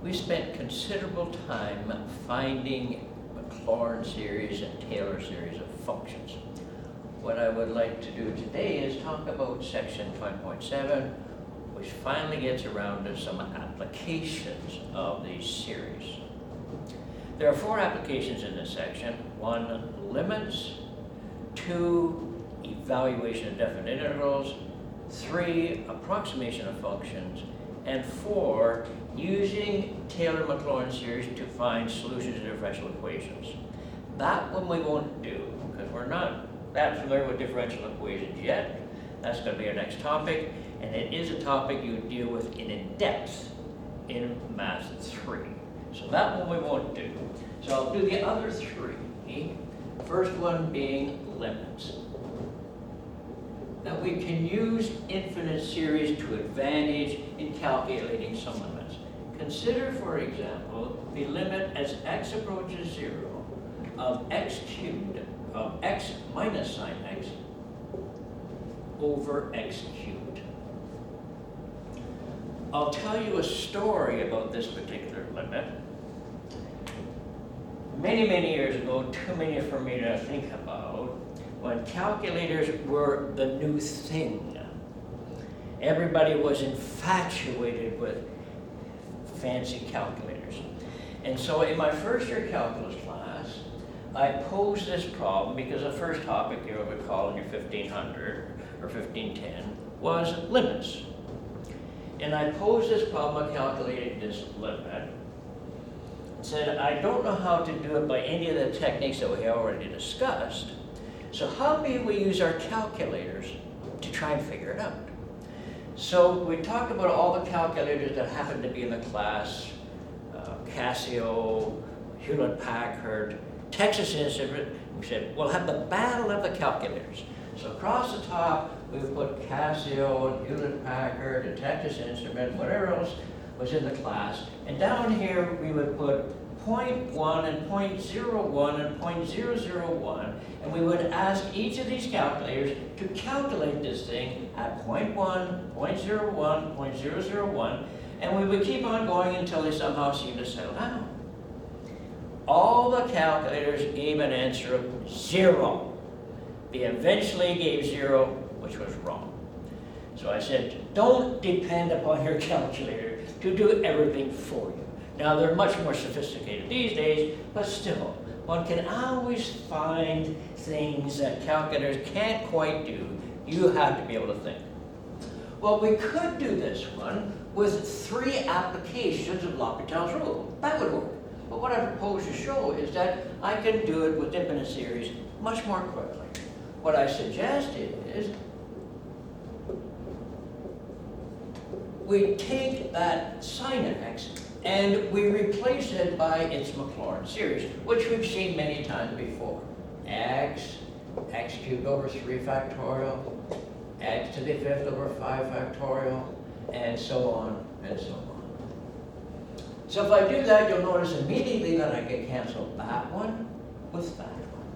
we spent considerable time finding Maclaurin series and Taylor series of functions. What I would like to do today is talk about section 5.7, which finally gets around to some applications of these series. There are 4 applications in this section. 1, limits. 2, evaluation of definite integrals. 3, approximation of functions. And 4, using Taylor-Maclaurin series to find solutions to differential equations. That one we won't do, because we're not that familiar with differential equations yet. That's going to be our next topic, and it is a topic you deal with in depth in Math 3. So that one we won't do. So I'll do the other 3. First one being limits. Now we can use infinite series to advantage in calculating some limits. Consider, for example, the limit as x approaches 0 of x cubed of x minus sine x over x cubed. I'll tell you a story about this particular limit. Many, many years ago, too many for me to think about, when calculators were the new thing. Everybody was infatuated with fancy calculators. And so in my first year calculus class, I posed this problem because the first topic you would recall in your 1500 or 1510 was limits. And I posed this problem of calculating this limit. Said, I don't know how to do it by any of the techniques that we already discussed. So how may we use our calculators to try and figure it out? So we talked about all the calculators that happened to be in the class, Casio, Hewlett-Packard, Texas Instruments. We said, we'll have the battle of the calculators. So across the top, we would put Casio, Hewlett-Packard, and Texas Instruments, whatever else was in the class. And down here, we would put 0.1 and 0.01 and 0.001, and we would ask each of these calculators to calculate this thing at 0.1, 0.01, 0.001, and we would keep on going until they somehow seemed to settle down. All the calculators gave an answer of 0. They eventually gave 0, which was wrong. So I said, don't depend upon your calculator to do everything for you. Now, they're much more sophisticated these days, but still, one can always find things that calculators can't quite do. You have to be able to think. Well, we could do this one with 3 applications of L'Hopital's rule. That would work. But what I propose to show is that I can do it with infinite series much more quickly. What I suggest is we take that sine x and we replace it by its Maclaurin series, which we've seen many times before. X cubed over 3 factorial, x to the 5th over 5 factorial, and so on and so on. So if I do that, you'll notice immediately that I can cancel that one with that one.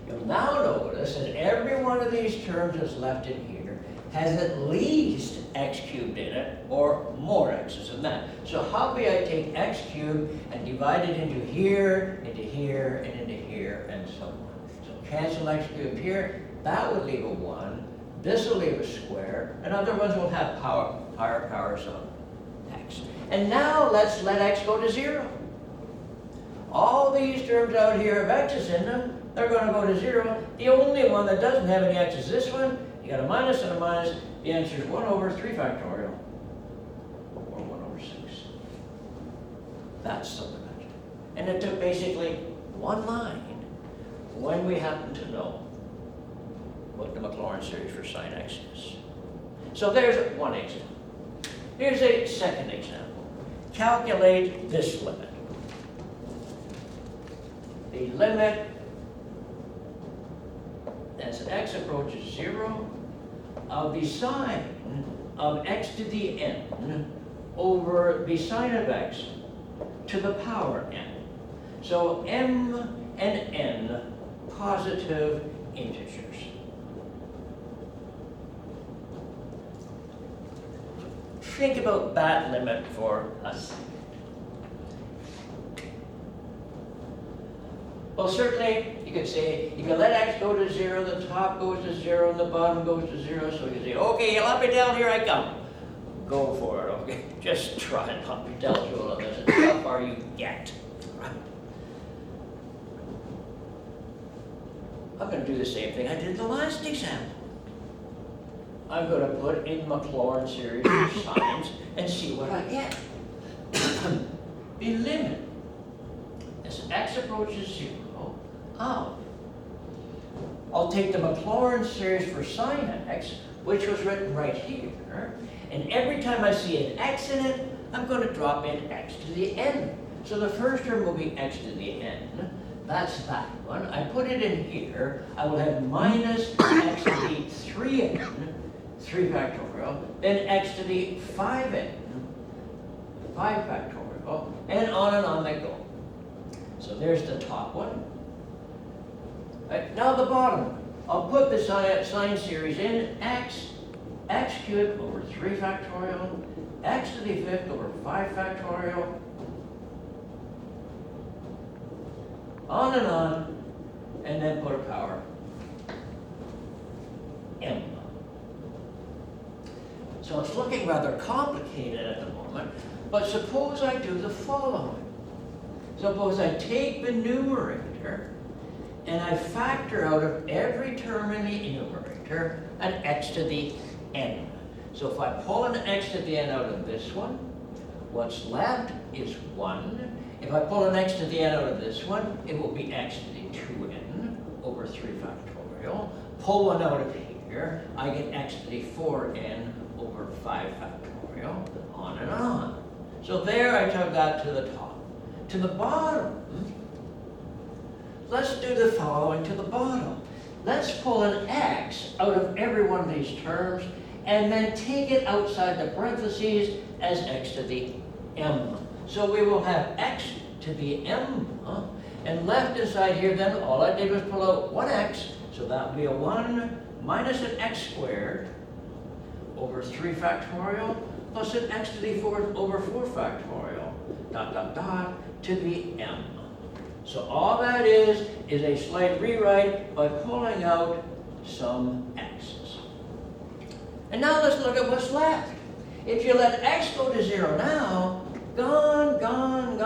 You'll now notice that every one of these terms that's left in here has at least x cubed in it, or more x's than that. So how may I take x cubed and divide it into here, and into here, and so on. So cancel x cubed here, that would leave a 1, this will leave a square, and other ones will have higher powers of x. And now let's let x go to 0. All these terms out here have x's in them, they're going to go to 0. The only one that doesn't have any x is this one. You got a minus and a minus. The answer is 1 over 3 factorial, or 1 over 6. That's the limit. And it took basically 1 line when we happen to know what the Maclaurin series for sine x is. So there's one example. Here's a second example. Calculate this limit. The limit as x approaches 0 of the sine of x to the n over the sine of x to the power n. So m and n positive integers. Think about that limit for a second. Well, certainly, you could say, you can let x go to 0, the top goes to 0, and the bottom goes to 0, so you can say, okay, you let me down, here I come. Go for it, okay? Just try not to tell you all of this, and how far you get. Right? I'm going to do the same thing I did in the last example. I'm going to put in Maclaurin series of signs and see what I get. The limit as x approaches 0 of, I'll take the Maclaurin series for sine x, which was written right here, and every time I see an x in it, I'm going to drop in x to the n. So the first term will be x to the n. That's that one. I put it in here. I will have minus x to the 3n, 3 factorial, then x to the 5n, 5 factorial, and on they go. So there's the top one. Right, now the bottom one. I'll put the sine series in x cubed over 3 factorial, x to the 5th over 5 factorial, on, and then put a power m. So it's looking rather complicated at the moment, but suppose I do the following. Suppose I take the numerator and I factor out of every term in the numerator an x to the n. So if I pull an x to the n out of this one, what's left is 1. If I pull an x to the n out of this one, it will be x to the 2n over 3 factorial. Pull one out of here, I get x to the 4n over 5 factorial, on. So there I took that to the top. To the bottom, let's do the following to the bottom. Let's pull an x out of every one of these terms and then take it outside the parentheses as x to the m. So we will have x to the m, and left inside here then all I did was pull out 1x, so that would be a 1 minus an x squared over 3 factorial plus an x to the 4th over 4 factorial, to the m. So all that is a slight rewrite by pulling out some x's. And now let's look at what's left. If you let x go to 0 now, gone.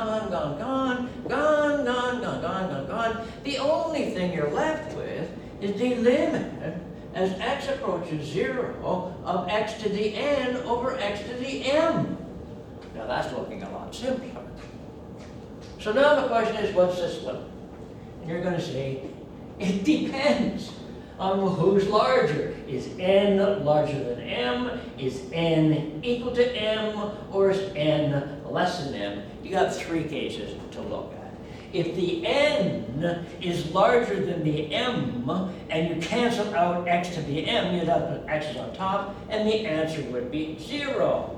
The only thing you're left with is the limit as x approaches 0 of x to the n over x to the m. Now that's looking a lot simpler. So now the question is, what's this limit? And you're going to say, it depends on who's larger. Is n larger than m? Is n equal to m? Or is n less than m? You got 3 cases to look at. If the n is larger than the m, and you cancel out x to the m, you'd have to put x's on top, and the answer would be 0.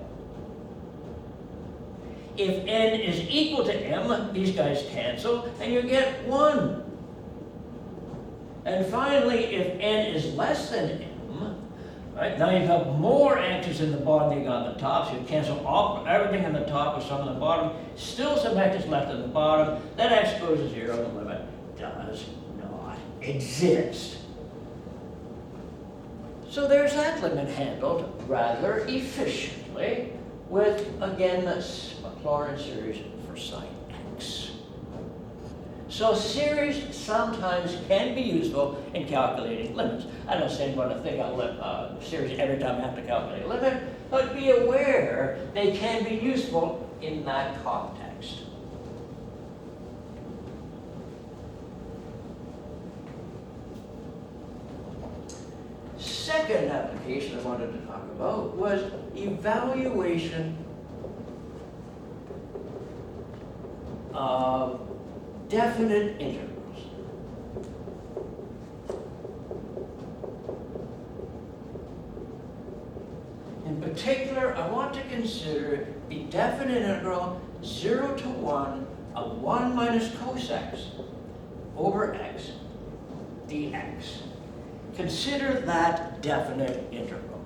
If n is equal to m, these guys cancel, and you get 1. And finally, if n is less than m, right, now you've got more x's in the bottom than you got on the top, so you cancel everything in the top with some on the bottom, still some x's left in the bottom, that x goes to 0, the limit does not exist. So there's that limit handled rather efficiently with, again, this Maclaurin series for sine x. So series sometimes can be useful in calculating limits. I don't say I'm going to think of series every time I have to calculate a limit, but be aware they can be useful in that context. Second application I wanted to talk about was evaluation of definite integrals. In particular, I want to consider the definite integral 0 to 1 of 1 minus cos x over x dx. Consider that definite integral.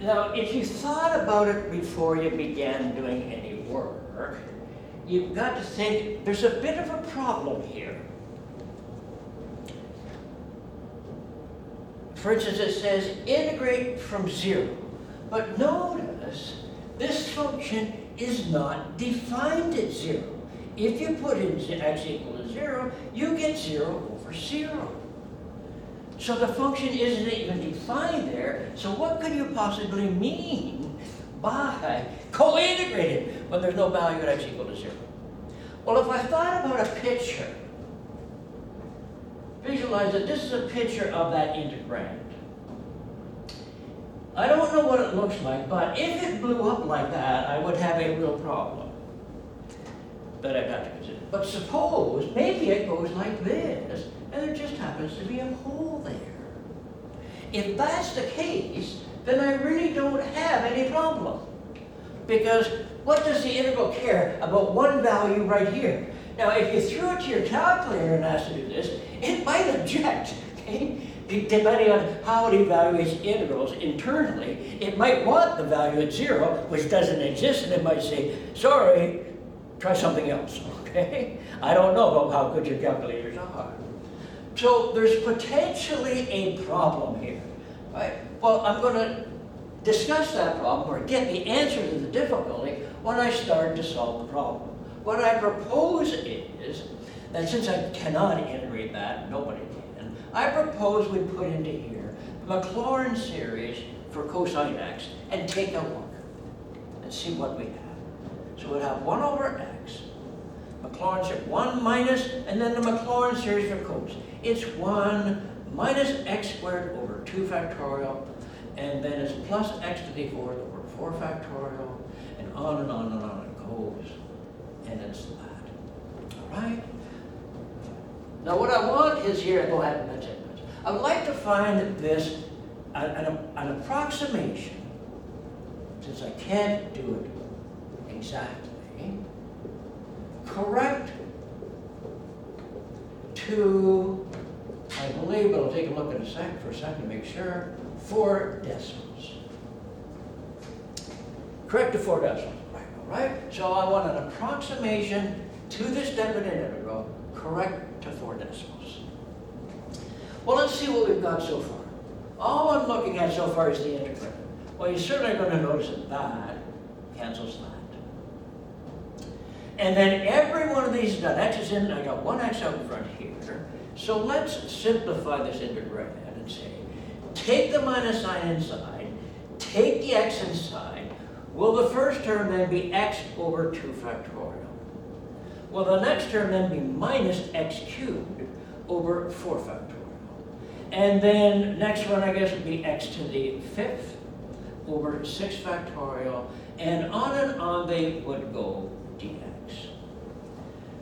Now, if you thought about it before you began doing any work, you've got to think there's a bit of a problem here. For instance, it says integrate from 0. But notice, this function is not defined at 0. If you put in x equal to 0, you get 0 over 0. So the function isn't even defined there, so what could you possibly mean by co-integrated when there's no value at x equal to 0? Well, if I thought about a picture, visualize that this is a picture of that integrand. I don't know what it looks like, but if it blew up like that, I would have a real problem that I've got to consider. But suppose maybe it goes like this, and there just happens to be a hole there. If that's the case, then I really don't have any problem. Because what does the integral care about one value right here? Now, if you threw it to your calculator and asked to do this, it might object, okay? Depending on how it evaluates integrals internally, it might want the value at 0, which doesn't exist, and it might say, sorry, try something else, okay? I don't know about how good your calculators are. So there's potentially a problem here, right? Well, I'm going to discuss that problem or get the answer to the difficulty when I start to solve the problem. What I propose is that since I cannot integrate that, nobody can, I propose we put into here the Maclaurin series for cosine x and take a look and see what we have. So we'll have 1 over x, Maclaurin series, 1 minus, and then the Maclaurin series for cos. It's 1 minus x squared over 2 factorial, and then it's plus x to the 4th over 4 factorial, and on and on and on it goes. And it's that. All right? Now what I want is here, I go ahead and mention this. I would like to find this, an approximation, since I can't do it exactly, correct to, I believe, but I'll take a look at for a second to make sure, 4 decimals. Correct to 4 decimals. Right? So I want an approximation to this definite integral, correct to 4 decimals. Well, let's see what we've got so far. All I'm looking at so far is the integrand. Well, you're certainly going to notice that that cancels that. And then every one of these is done. X is in, I got 1 x out in front here. So let's simplify this integrand and say, take the minus sign inside, take the x inside. Will the first term then be x over 2 factorial? Will the next term then be minus x cubed over 4 factorial? And then next one, I guess, would be x to the 5th over 6 factorial, and on they would go dx.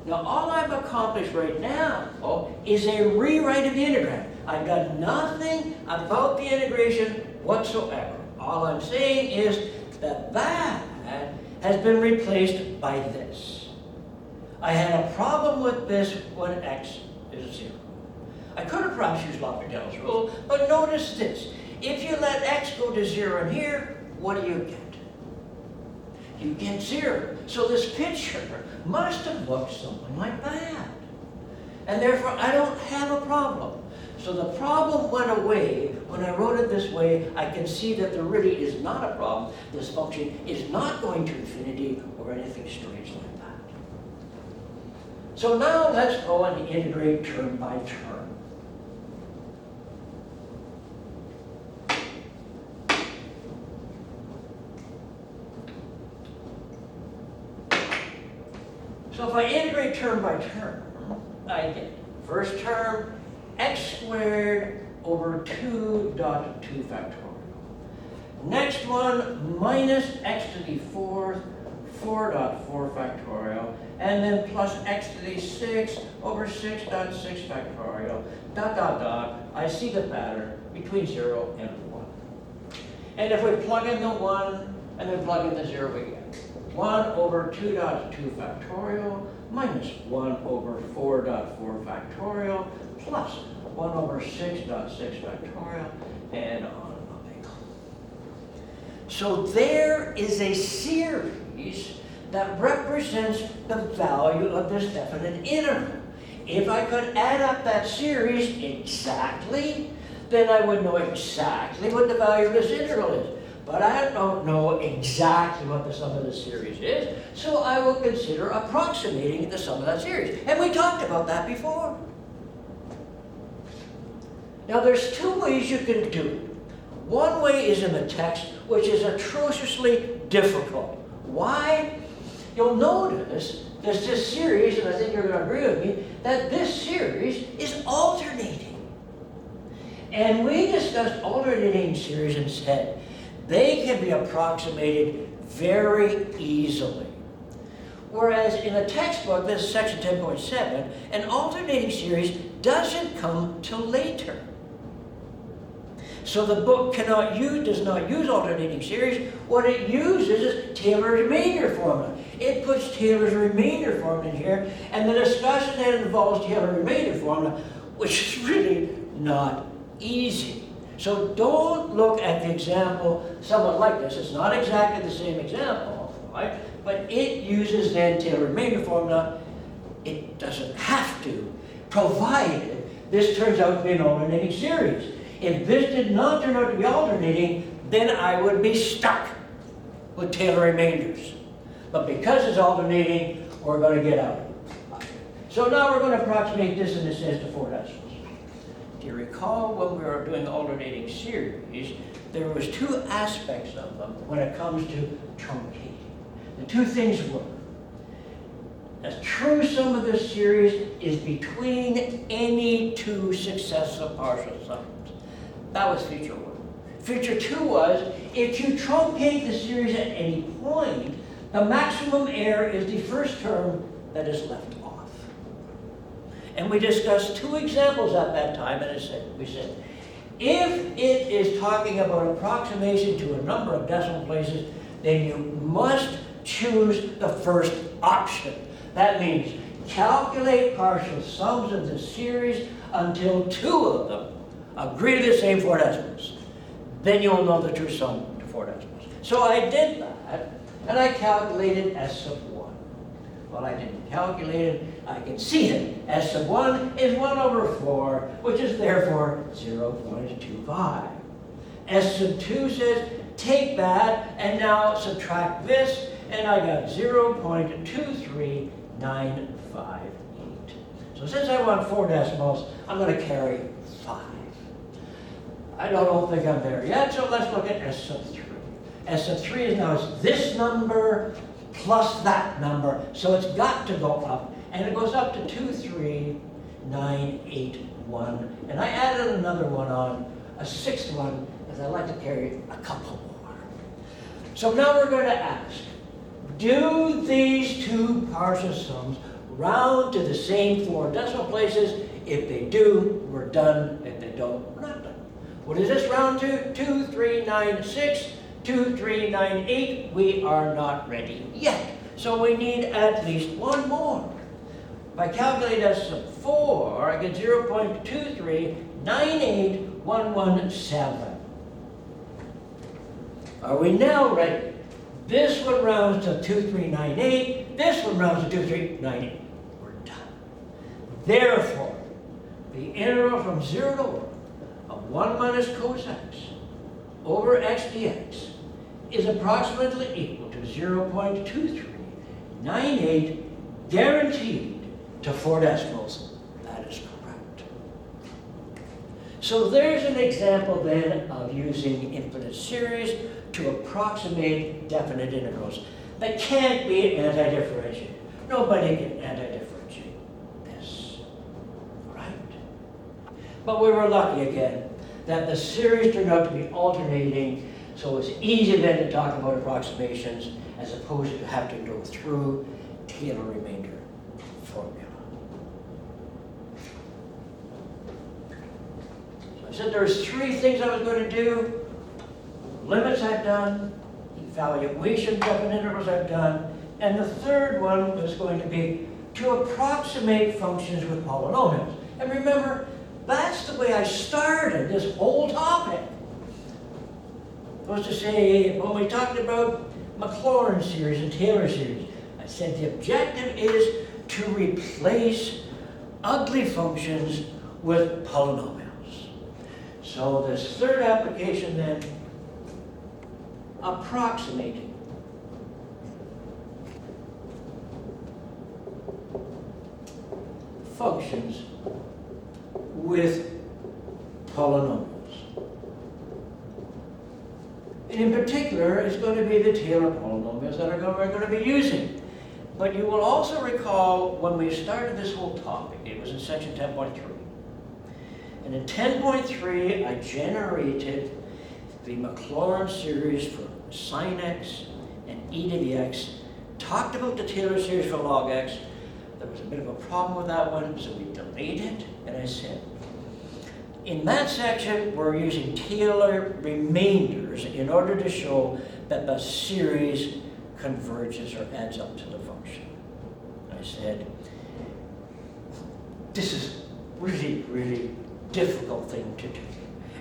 Now, all I've accomplished right now is a rewrite of the integrand. I've got nothing about the integration whatsoever. All I'm saying is that has been replaced by this. I had a problem with this when x is 0. I could have perhaps used L'Hopital's rule, but notice this. If you let x go to 0 in here, what do you get? You get 0. So this picture must have looked something like that. And therefore, I don't have a problem. So the problem went away. When I wrote it this way, I can see that there really is not a problem. This function is not going to infinity or anything strange like that. So now let's go and integrate term by term. So if I integrate term by term, I get first term, x squared over 2 dot 2 factorial. Next one, minus x to the 4th, 4 dot 4 factorial, and then plus x to the 6 over 6 dot 6 factorial, dot, dot, dot. I see the pattern between 0 and 1. And if we plug in the 1 and then plug in the 0, we get 1 over 2 dot 2 factorial minus 1 over 4 dot 4 factorial plus 1 over 6 dot 6 factorial, and on they go. So there is a series that represents the value of this definite integral. If I could add up that series exactly, then I would know exactly what the value of this integral is. But I don't know exactly what the sum of the series is, so I will consider approximating the sum of that series. And we talked about that before. Now there's two ways you can do it. One way is in the text, which is atrociously difficult. Why? You'll notice there's this series, and I think you're going to agree with me, that this series is alternating. And we discussed alternating series and said they can be approximated very easily. Whereas in a textbook, this is section 10.7, an alternating series doesn't come till later. So the book does not use alternating series. What it uses is Taylor's remainder formula. It puts Taylor's remainder formula in here, and the discussion then involves Taylor's remainder formula, which is really not easy. So don't look at the example somewhat like this. It's not exactly the same example, right? But it uses then Taylor's remainder formula. It doesn't have to, provided this turns out to be an alternating series. If this did not turn out to be alternating, then I would be stuck with Taylor remainders. But because it's alternating, we're going to get out of it. So now we're going to approximate this in the sense to 4 decimals. Do you recall when we were doing alternating series, there was 2 aspects of them when it comes to truncating. The 2 things were, the true sum of this series is between any 2 successive partial sums. That was feature 1. Feature 2 was, if you truncate the series at any point, the maximum error is the first term that is left off. And we discussed 2 examples at that time, and we said, if it is talking about approximation to a number of decimal places, then you must choose the first option. That means calculate partial sums of the series until 2 of them agree to the same 4 decimals. Then you'll know the true sum to 4 decimals. So I did that, and I calculated S sub 1. Well, I didn't calculate it, I can see it. S sub 1 is 1 over 4, which is therefore 0.25. S sub 2 says, take that, and now subtract this, and I got 0.23958. So since I want 4 decimals, I'm going to carry 5. I don't think I'm there yet, so let's look at S sub 3. S sub 3 is now this number plus that number, so it's got to go up, and it goes up to 23981. And I added another one on, a 6th one, because I like to carry a couple more. So now we're going to ask, do these 2 partial sums round to the same 4 decimal places? If they do, we're done. If they don't, we're not done. What does this round to? 2396, 2398. We are not ready yet. So we need at least 1 more. If I calculate S sub 4, I get 0.2398117. Are we now ready? This one rounds to 2398. This one rounds to 2398. We're done. Therefore, the integral from 0 to 1 of 1 minus cos x over x dx is approximately equal to 0.2398, guaranteed to 4 decimals. That is correct. So there's an example then of using infinite series to approximate definite integrals that can't be anti-differentiated. Nobody can anti-differentiate this, right? But we were lucky again that the series turned out to be alternating, so it's easy then to talk about approximations as opposed to have to go through Taylor remainder formula. So I said there's 3 things I was going to do. Limits I've done, evaluation of definite integrals I've done, and the 3rd one was going to be to approximate functions with polynomials. And remember, that's the way I started this whole topic. Supposed to say, when we talked about Maclaurin series and Taylor series, I said the objective is to replace ugly functions with polynomials. So this third application then, approximating. Functions with polynomials. And in particular, it's going to be the Taylor polynomials that we're going to be using. But you will also recall when we started this whole topic, it was in section 10.3. And in 10.3, I generated the Maclaurin series for sine x and e to the x, talked about the Taylor series for log x. There was a bit of a problem with that one, so we deleted it, and I said, in that section, we're using Taylor remainders in order to show that the series converges or adds up to the function. I said, this is really, really difficult thing to do.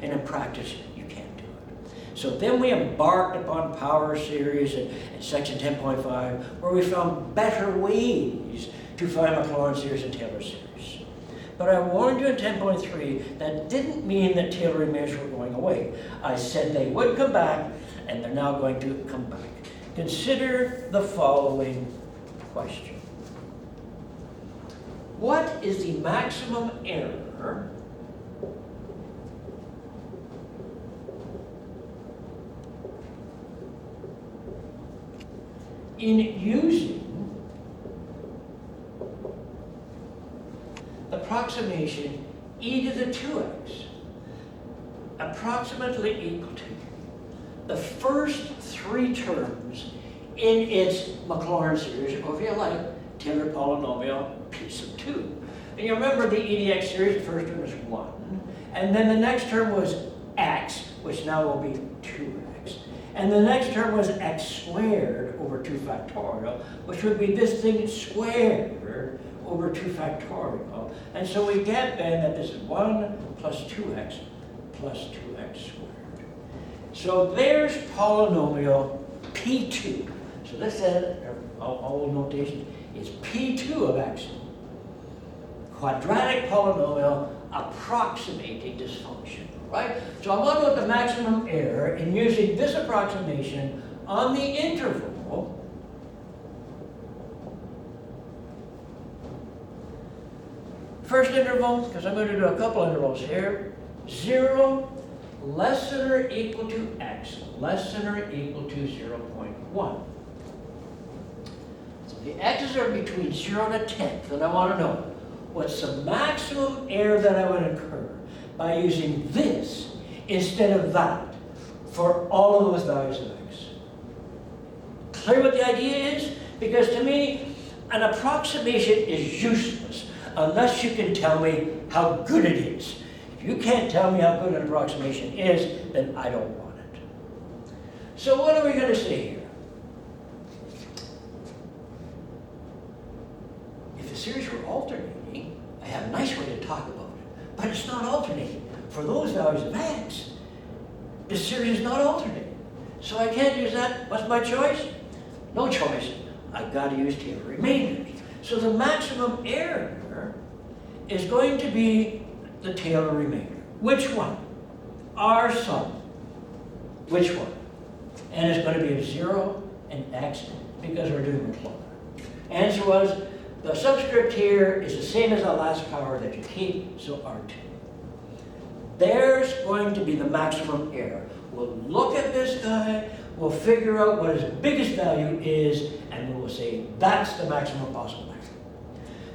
And in practice, you can't do it. So then we embarked upon power series in section 10.5, where we found better ways to find Maclaurin series and Taylor series. But I warned you in 10.3 that didn't mean that Taylor remainders were going away. I said they would come back, and they're now going to come back. Consider the following question. What is the maximum error in using approximation e to the 2x approximately equal to the first three terms in its Maclaurin series, or if you like, Taylor polynomial p sub 2. And you remember the EDX series, the first term was 1, and then the next term was x, which now will be 2x. And the next term was x squared over 2 factorial, which would be this thing squared over 2 factorial. And so we get then that this is 1 plus 2x plus 2x squared. So there's polynomial P2. So this says, all notation is P2 of x. Quadratic polynomial approximating this function, right? So I want to know the maximum error in using this approximation on the interval first interval, because I'm going to do a couple intervals here, 0 less than or equal to x, less than or equal to 0.1. So the x's are between 0 and a tenth, and I want to know what's the maximum error that I would incur by using this instead of that for all of those values of x. Clear what the idea is? Because to me, an approximation is useless unless you can tell me how good it is. If you can't tell me how good an approximation is, then I don't want it. So what are we going to say here? If the series were alternating, I have a nice way to talk about it, but it's not alternating. For those values of x, the series is not alternating. So I can't use that. What's my choice? No choice. I've got to use Taylor remainders. So the maximum error is going to be the Taylor remainder. Which one? R sum. Which one? And it's going to be a 0 and x because we're doing Maclaurin. Answer was, the subscript here is the same as the last power that you keep, so R2. There's going to be the maximum error. We'll look at this guy, we'll figure out what his biggest value is, and we'll say that's the maximum possible error.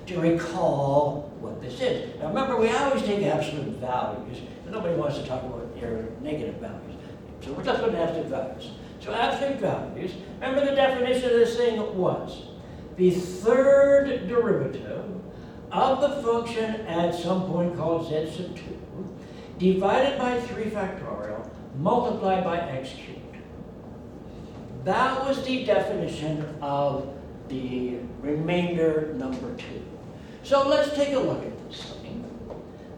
To recall what this is. Now remember, we always take absolute values, and nobody wants to talk about error negative values. So we're just going to absolute values. So absolute values, remember the definition of this thing was the third derivative of the function at some point called z sub 2 divided by 3 factorial multiplied by x cubed. That was the definition of the remainder number 2. So let's take a look at this thing.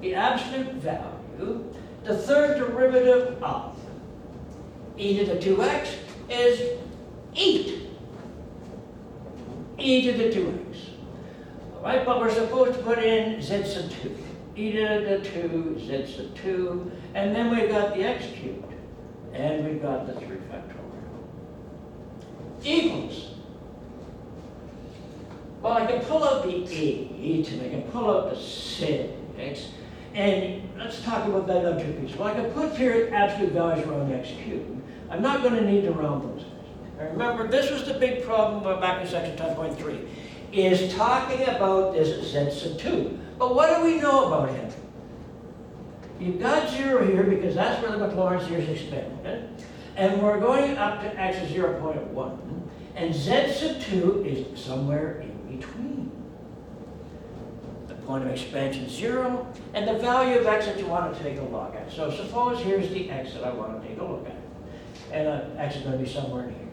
The absolute value, the third derivative of, e to the 2x is 8. E to the 2x. All right, but we're supposed to put in z sub 2. E to the 2, z sub 2, and then we got the x cubed, and we got the 3 factorial. Equals. Well, I can pull out the 8, and I can pull out the 6, and let's talk about that on two pieces. Well, I can put here absolute values around x cubed. I'm not going to need to round those guys. And remember, this was the big problem back in section 10.3, is talking about this z sub 2. But what do we know about him? You've got 0 here because that's where the Maclaurin series is expanded. And we're going up to x is 0.1. And z sub 2 is somewhere in between. The point of expansion is 0, and the value of x that you want to take a look at. So suppose here's the x that I want to take a look at. And x is going to be somewhere in here.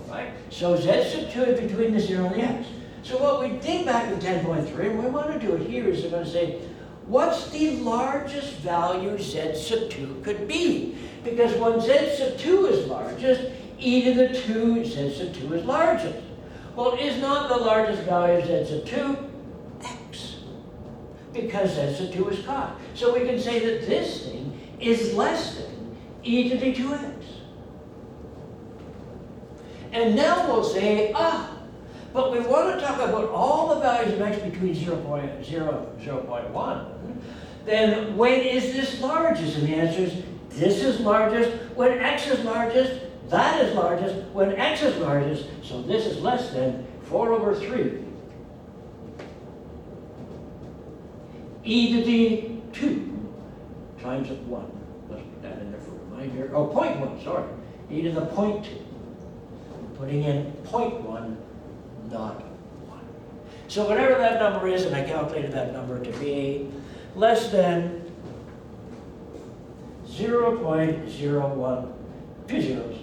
Right? So z sub 2 is between the 0 and the x. So what we did back in 10.3, and we want to do it here, is we're going to say, what's the largest value z sub 2 could be? Because when z sub 2 is largest, e to the 2 z sub 2 is largest. Well, is not the largest value of z sub 2 x? Because z sub 2 is caught. So we can say that this thing is less than e to the 2x. And now we'll say, but we want to talk about all the values of x between 0.0 and 0.1. Then when is this largest? And the answer is, this is largest when x is largest, that is largest when x is largest, so this is less than 4 over 3 e to the 2 times 1. Let's put that in there for a reminder. Oh, 0.1, sorry. E to the 0.2. Putting in 0.1, not 1. So whatever that number is, and I calculated that number to be less than 0.01, 2 zeros,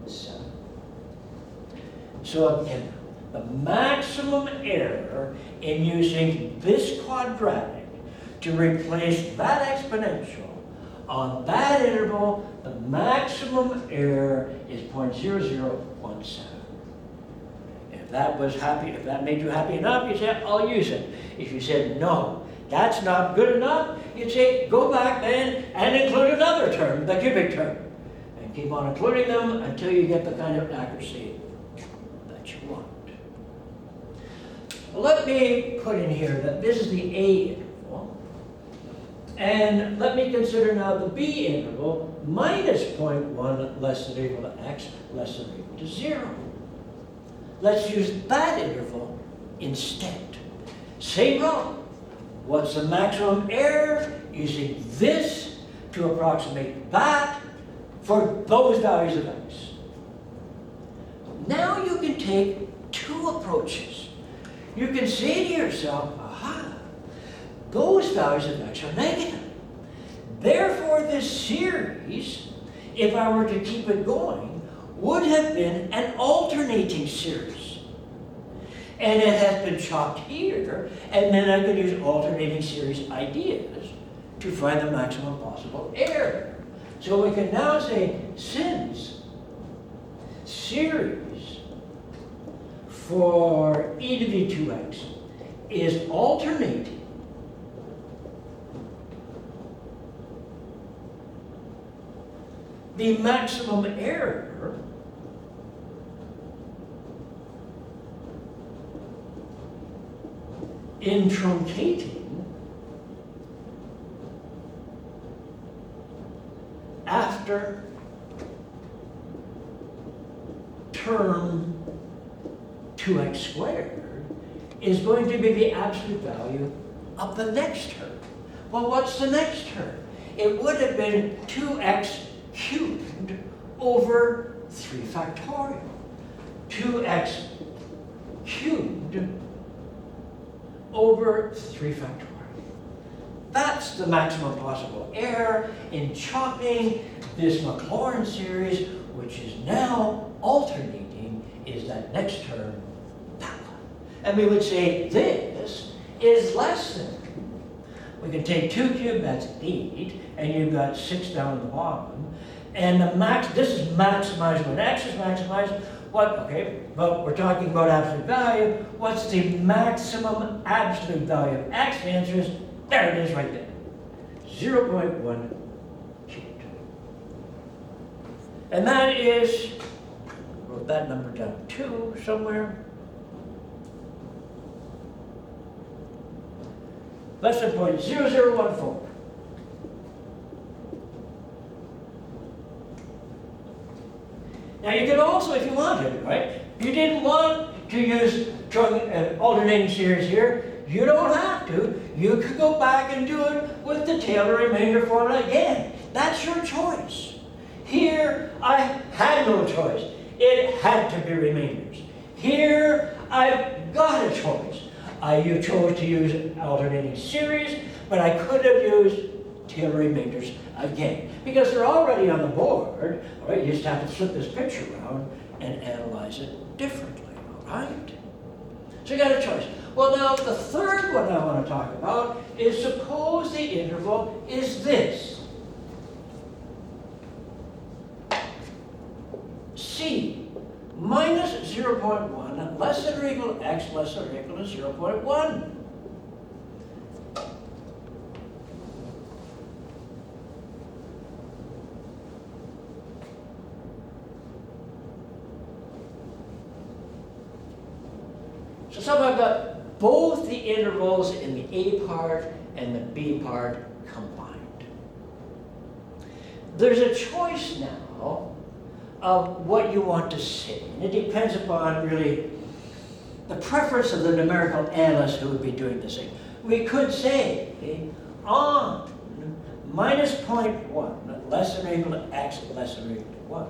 7. So again, the maximum error in using this quadratic to replace that exponential on that interval, the maximum error is 0.0017. If that made you happy enough, you'd say, I'll use it. If you said, no, that's not good enough, you'd say, go back then and include another term, the cubic term. And keep on including them until you get the kind of accuracy that you want. Let me put in here that this is the A interval. And let me consider now the B interval minus 0.1 less than or equal to x less than or equal to 0. Let's use that interval instead. Same problem. What's the maximum error using this to approximate that for those values of x? Now you can take two approaches. You can say to yourself, aha, those values of x are negative. Therefore, this series, if I were to keep it going, would have been an alternating series. And it has been chopped here, and then I could use alternating series ideas to find the maximum possible error. So we can now say, since series for e to the 2x is alternating, the maximum error in truncating after term 2x squared is going to be the absolute value of the next term. Well, what's the next term? It would have been 2x cubed over 3 factorial. 2x cubed over 3 factorial. That's the maximum possible error in chopping this Maclaurin series, which is now alternating, is that next term, that one. And we would say this is less than We can take 2 cubed, that's 8, and you've got 6 down at the bottom. And the max, this is maximized when x is maximized. What, okay, but we're talking about absolute value. What's the maximum absolute value of x? The answer is, there it is right there. 0.1 cubed. And that is, wrote that number down 2 somewhere. Less than 0.0014. Now you could also, if you wanted, right? You didn't want to use alternating series here. You don't have to. You could go back and do it with the Taylor remainder formula again. That's your choice. Here, I had no choice. It had to be remainders. Here, I've got a choice. You chose to use alternating series, but I could have used Taylor remainders again. Because they're already on the board, all right? You just have to flip this picture around and analyze it differently, all right? So you got a choice. Well, now the third one I want to talk about is suppose the interval is this. C minus 0.1 less than or equal to x less than or equal to 0.1. So somehow I've got both the intervals in the A part and the B part combined. There's a choice now of what you want to say. And it depends upon really the preference of the numerical analyst who would be doing this thing. We could say, okay, on minus 0.1 less than or equal to x less than or equal to 1,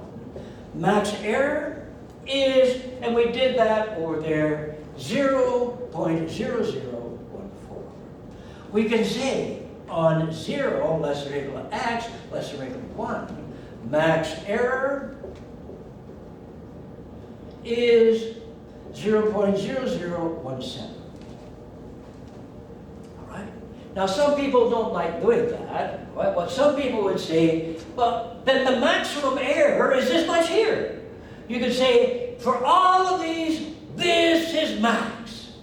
max error is, and we did that over there, 0.0014. We can say on 0 less than or equal to x less than or equal to 1, max error is 0.0017. All right? Now some people don't like doing that. Right? Well, some people would say, well, then the maximum error is this much here. You could say, for all of these, this is max.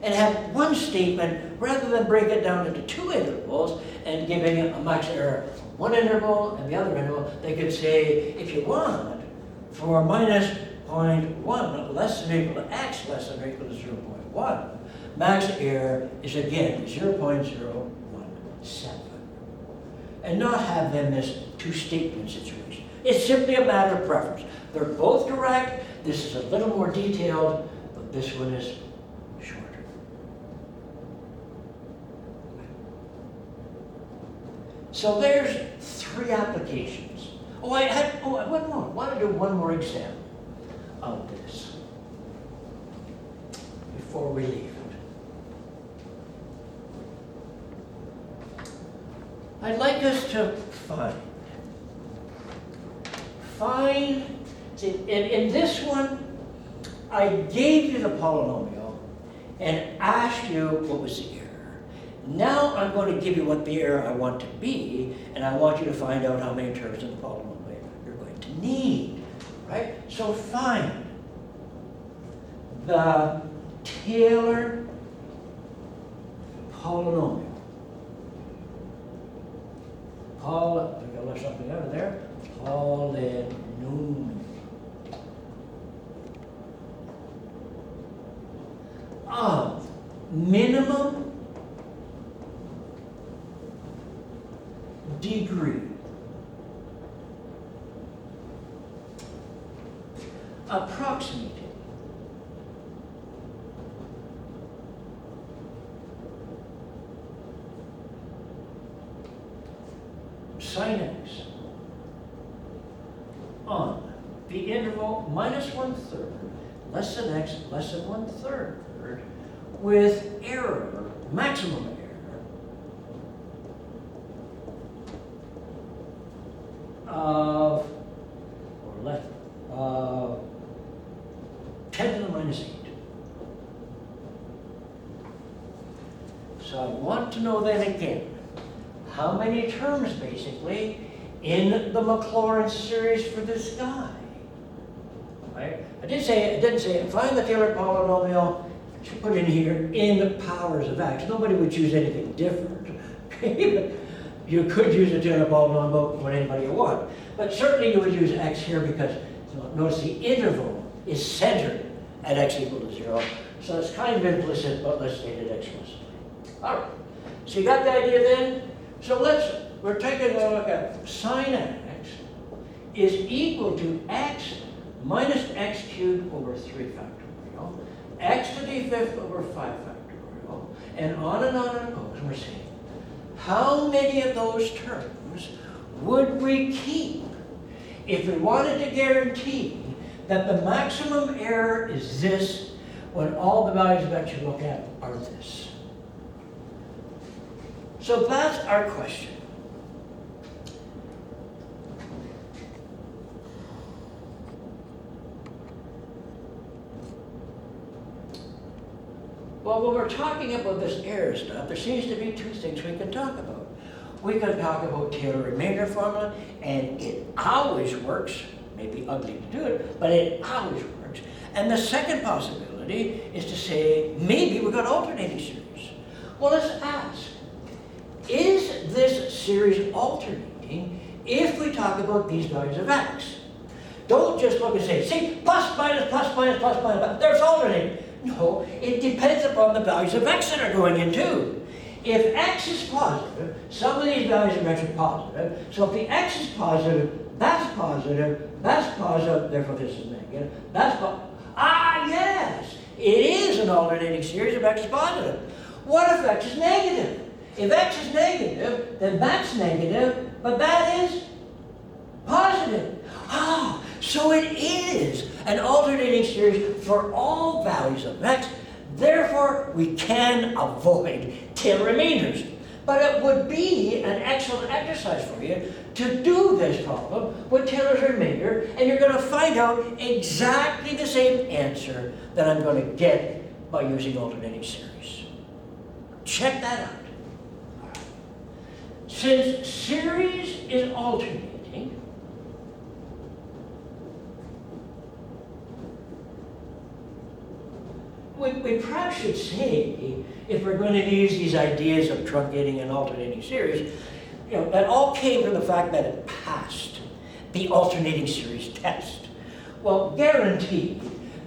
And have one statement, rather than break it down into 2 intervals and giving a max error one interval and the other interval, they could say, if you want, for minus 0.1 less than or equal to x less than or equal to 0.1, max error is again 0.017. And not have them this 2-statement situation. It's simply a matter of preference. They're both correct. This is a little more detailed, but this one is shorter. So there's 3 applications. One more. I want to do one more example of this before we leave it. I'd like us to find, in this one, I gave you the polynomial and asked you what was the error. Now I'm going to give you what the error I want to be, and I want you to find out how many terms in the polynomial you're going to need, right? So find the Taylor polynomial. I think I left something out of there. Polynomial of minimum degree approximated sin x on the interval minus 1/3 less than x less than 1/3 with error, maximum error of, or less, 10 to the minus 8. So I want to know then again, how many terms, basically, in the Maclaurin series for this guy. Right? I didn't say, find the Taylor polynomial, should put in here, in the powers of x. Nobody would choose anything different. Okay? But you could use a Taylor polynomial for anybody you want. But certainly you would use x here because, notice the interval is centered at x equal to 0. So it's kind of implicit, but let's state it explicitly. All right. So you got the idea then? So we're taking a look at sine x is equal to x minus x cubed over 3 factorial, x to the 5th over 5 factorial, and on it goes. And we're saying, how many of those terms would we keep if we wanted to guarantee that the maximum error is this when all the values of x you look at are this? So that's our question. Well, when we're talking about this error stuff, there seems to be two things we can talk about. We can talk about Taylor remainder formula, and it always works. Maybe ugly to do it, but it always works. And the second possibility is to say, maybe we've got alternating series. Well, let's ask, is this series alternating if we talk about these values of x? Don't just look and say, see, plus, minus, plus, minus, plus, minus, there's alternating. No, it depends upon the values of x that are going in too. If x is positive, some of these values of x are positive. So if the x is positive, that's positive, therefore this is negative, that's positive. Ah, yes, it is an alternating series if x is positive. What if x is negative? If x is negative, then that's negative, but that is positive. Ah, so it is an alternating series for all values of x. Therefore, we can avoid Taylor remainders. But it would be an excellent exercise for you to do this problem with Taylor's remainder, and you're going to find out exactly the same answer that I'm going to get by using alternating series. Check that out. Since series is alternating, we perhaps should say, if we're going to use these ideas of truncating and alternating series, that all came from the fact that it passed the alternating series test. Well, guaranteed,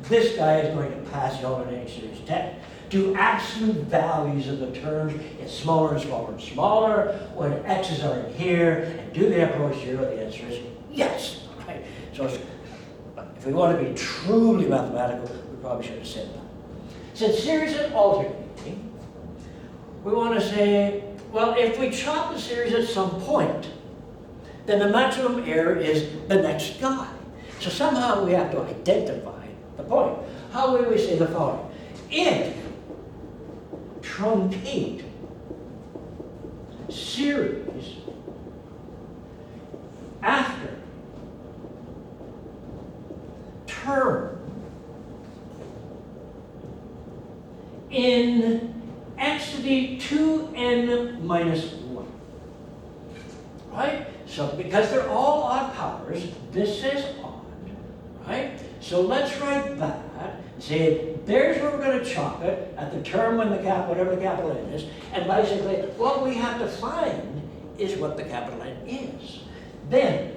this guy is going to pass the alternating series test. Do absolute values of the terms get smaller and smaller and smaller when x's are in here, and do they approach 0? The answer is yes. Right? So if we want to be truly mathematical, we probably should have said that. Since series is alternating, we want to say, well, if we chop the series at some point, then the maximum error is the next guy. So somehow we have to identify the point. How would we say the following? If truncate series after term in x to the 2n minus 1. Right? So because they're all odd powers, this says odd. Right? So let's write that. Say, there's where we're going to chop it at the term when the whatever the capital N is. And basically, what we have to find is what the capital N is. Then,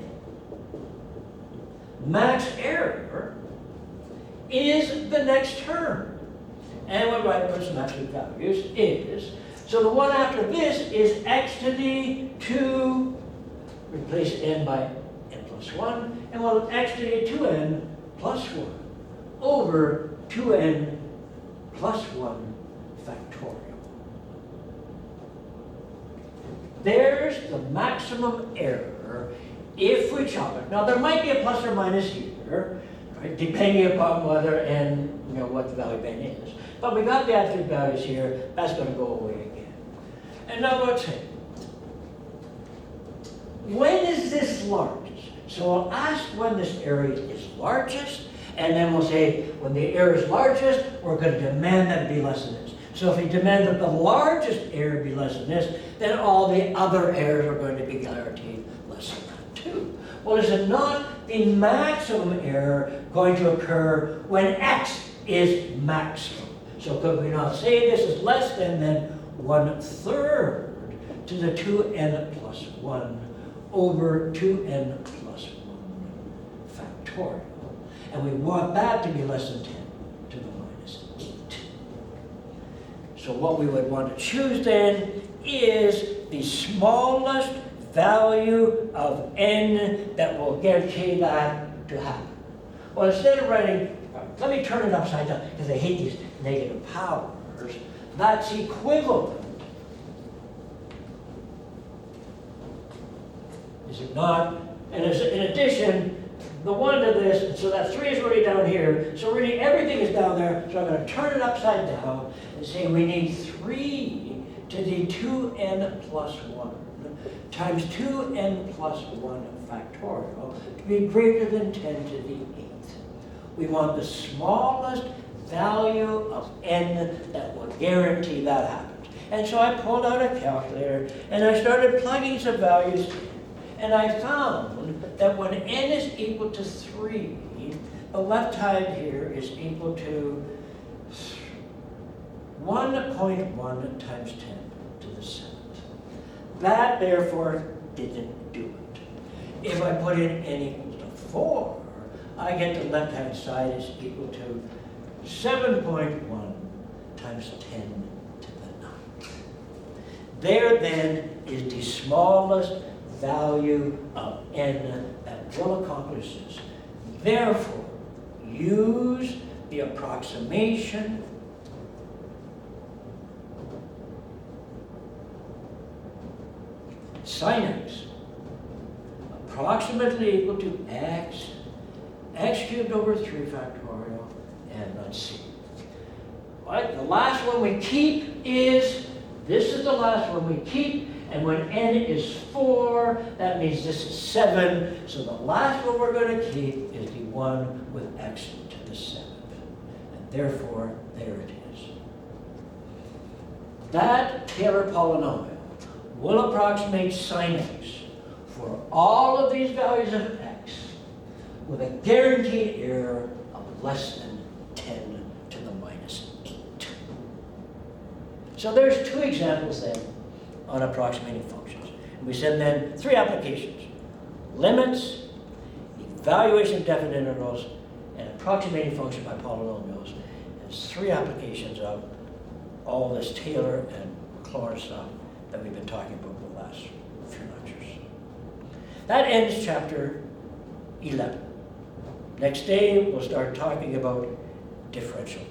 max error is the next term. And what I put some absolute values is, so the one after this is x to the 2, replace n by n plus 1, and we'll have x to the 2n plus 1 over 2n plus 1 factorial. There's the maximum error if we chop it. Now there might be a plus or minus here, right, depending upon whether n, what the value of n is. But we got the absolute values here, that's going to go away again. And now let's say, when is this largest? So I'll ask when this area is largest, and then we'll say, when the error is largest, we're going to demand that it be less than this. So So if we demand that the largest error be less than this, then all the other errors are going to be guaranteed less than that too. Well, is it not the maximum error going to occur when x is maximum? So could we not say this is less than 1/3 to the 2n plus 1 over 2n plus 1 factorial? And we want that to be less than 10 to the minus 8. So what we would want to choose then is the smallest value of n that will guarantee that to happen. Well, instead of writing, let me turn it upside down, because I hate these negative powers. That's equivalent. Is it not? And in addition, the 1 to this, and so that 3 is already down here, so really everything is down there, so I'm going to turn it upside down and say we need 3 to the 2n plus 1 times 2n plus 1 factorial to be greater than 10 to the 8th. We want the smallest value of n that will guarantee that happens. And so I pulled out a calculator and I started plugging some values in. And I found that when n is equal to 3, the left side here is equal to 1.1 times 10 to the 7th. That, therefore, didn't do it. If I put in n equals to 4, I get the left-hand side is equal to 7.1 times 10 to the 9th. There, then, is the smallest value of n that will accomplish this. Therefore, use the approximation sin x approximately equal to x cubed over 3 factorial, and let's see. Right, the last one we keep is, this is the last one we keep, and when n is 4, that means this is 7, so the last one we're going to keep is the one with x to the 7th. And therefore, there it is. That Taylor polynomial will approximate sin x for all of these values of x with a guaranteed error of less than 10 to the minus 8. So there's 2 examples then on approximating functions. And we said then 3 applications: limits, evaluation of definite integrals, and approximating function by polynomials. There's 3 applications of all this Taylor and Maclaurin stuff that we've been talking about the last few lectures. That ends chapter 11. Next day, we'll start talking about differential